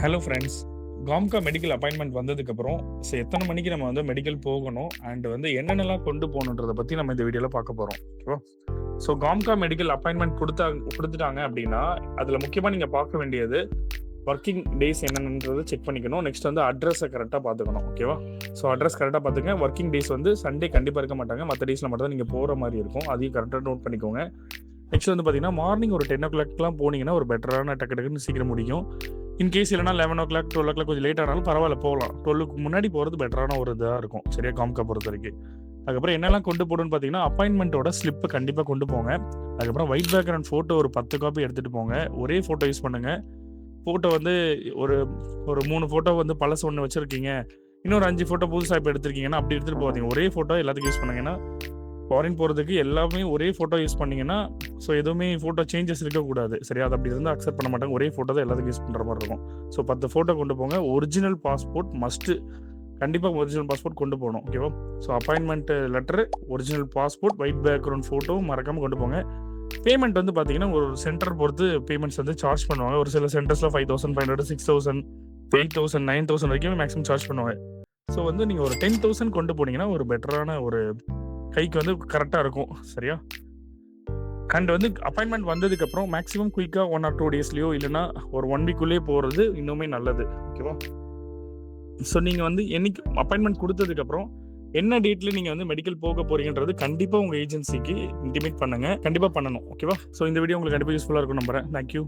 Hello friends. காம்கா medical appointment வந்ததுக்கப்புறம் எத்தனை மணிக்கு நம்ம வந்து மெடிக்கல் போகணும் அண்ட் வந்து என்னென்னலாம் கொண்டு போகணுன்றத பற்றி நம்ம இந்த வீடியோவில் பார்க்க போகிறோம். ஓகேவா? ஸோ காம்கா மெடிக்கல் அப்பாயின்மெண்ட் கொடுத்துட்டாங்க அப்படின்னா அதில் முக்கியமாக நீங்கள் பார்க்க வேண்டியது ஒர்க்கிங் டேஸ் என்னென்னன்றதை செக் பண்ணிக்கணும். நெக்ஸ்ட் வந்து அட்ரஸை கரெக்டாக பார்த்துக்கணும். ஓகேவா? ஸோ அட்ரஸ் கரெக்டாக பார்த்துங்க. ஒர்க்கிங் டேஸ் வந்து சண்டே கண்டிப்பாக இருக்க மாட்டாங்க. மற்ற டேஸில் மட்டும் தான் நீங்கள் போகிற மாதிரி இருக்கும். அதையும் கரெக்டாக நோட் பண்ணிக்கோங்க. நெக்ஸ்ட் வந்து பார்த்தீங்கன்னா மார்னிங் ஒரு 10 o'clock போனீங்கன்னா ஒரு பெட்டரான டக்குன்னு சீக்கிரம் முடியும். இன்கேஸ் இல்லைனா 11 o'clock 12 o'clock கொஞ்சம் லேட் ஆனாலும் பரவாயில்ல, போகலாம். 12க்கு முன்னாடி போகிறது பெட்டரான ஒரு இதாக இருக்கும். சரியா? காம்கா பொறுத்த வரைக்கும். அதுக்கப்புறம் என்னெல்லாம் கொண்டு போகணும்னு பார்த்தீங்கன்னா அப்பாயின்மெண்ட்டோட ஸ்லிப்பை கண்டிப்பாக கொண்டு போங்க. அதுக்கப்புறம் ஒயிட் பேக்ரவுண்ட் ஃபோட்டோ ஒரு 10 காப்பி எடுத்துகிட்டு போங்க. ஒரே ஃபோட்டோ யூஸ் பண்ணுங்கள். ஃபோட்டோ வந்து ஒரு ஒரு 3 ஃபோட்டோ வந்து பழசு ஒன்று வச்சுருக்கீங்க, இன்னொரு 5 ஃபோட்டோ புதுசாக இப்போ எடுத்திருக்கீங்கன்னா அப்படி எடுத்துகிட்டு போகாதீங்க. ஒரே ஃபோட்டோ எல்லாத்துக்கும் யூஸ் பண்ணுங்கன்னா ஃபாரின் போகிறதுக்கு எல்லாமே ஒரே ஃபோட்டோ யூஸ் பண்ணிங்கன்னா ஸோ எதுவுமே ஃபோட்டோ சேஞ்சஸ் இருக்கக்கூடாது. சரியா? அது அப்படி இருந்தால் அக்செப்ட் பண்ண மாட்டாங்க. ஒரே ஃபோட்டோ தான் எல்லாத்துக்கும் யூஸ் பண்ணுற மாதிரி இருக்கும். ஸோ 10 ஃபோட்டோ கொண்டு போங்க. ஒரிஜினல் பாஸ்போர்ட் மஸ்ட்டு, கண்டிப்பாக ஒரிஜினல் பாஸ்போர்ட் கொண்டு போகணும். ஓகேவா? So appointment letter, original passport, white background photo மறக்காமல் கொண்டு போங்க. பேமெண்ட் வந்து பார்த்தீங்கன்னா ஒரு சென்டர் பொறுத்து பேமெண்ட்ஸ் வந்து சார்ஜ் பண்ணுவாங்க. ஒரு சில சென்டர்ஸில் 5,500, 6,000, 8,000, 9,000 வரைக்கும் மேக்ஸிமம் சார்ஜ் பண்ணுவாங்க. ஸோ வந்து நீங்கள் ஒரு 10,000 கொண்டு போனீங்கன்னா ஒரு பெட்டரான ஒரு கைக்கு வந்து கரெக்டாக இருக்கும். சரியா? அண்ட் வந்து அப்பாயின்மெண்ட் வந்ததுக்கப்புறம் மேக்ஸிமம் குயிக்காக 1 or 2 டேஸ்லையோ இல்லைனா ஒரு 1 வீக்குள்ளேயே போகிறது இன்னுமே நல்லது. ஓகேவா? ஸோ நீங்கள் வந்து என்னைக்கு அப்பாயின்மெண்ட் கொடுத்ததுக்கப்புறம் என்ன டேட்டில் நீங்கள் வந்து மெடிக்கல் போக போகிறீங்கன்றது கண்டிப்பாக உங்கள் ஏஜென்சிக்கு இன்டிமேட் பண்ணுங்கள். கண்டிப்பாக பண்ணணும். ஓகேவா? ஸோ இந்த வீடியோ உங்களுக்கு கண்டிப்பாக யூஸ்ஃபுல்லாக இருக்கும் நம்புறேன். தேங்க்யூ.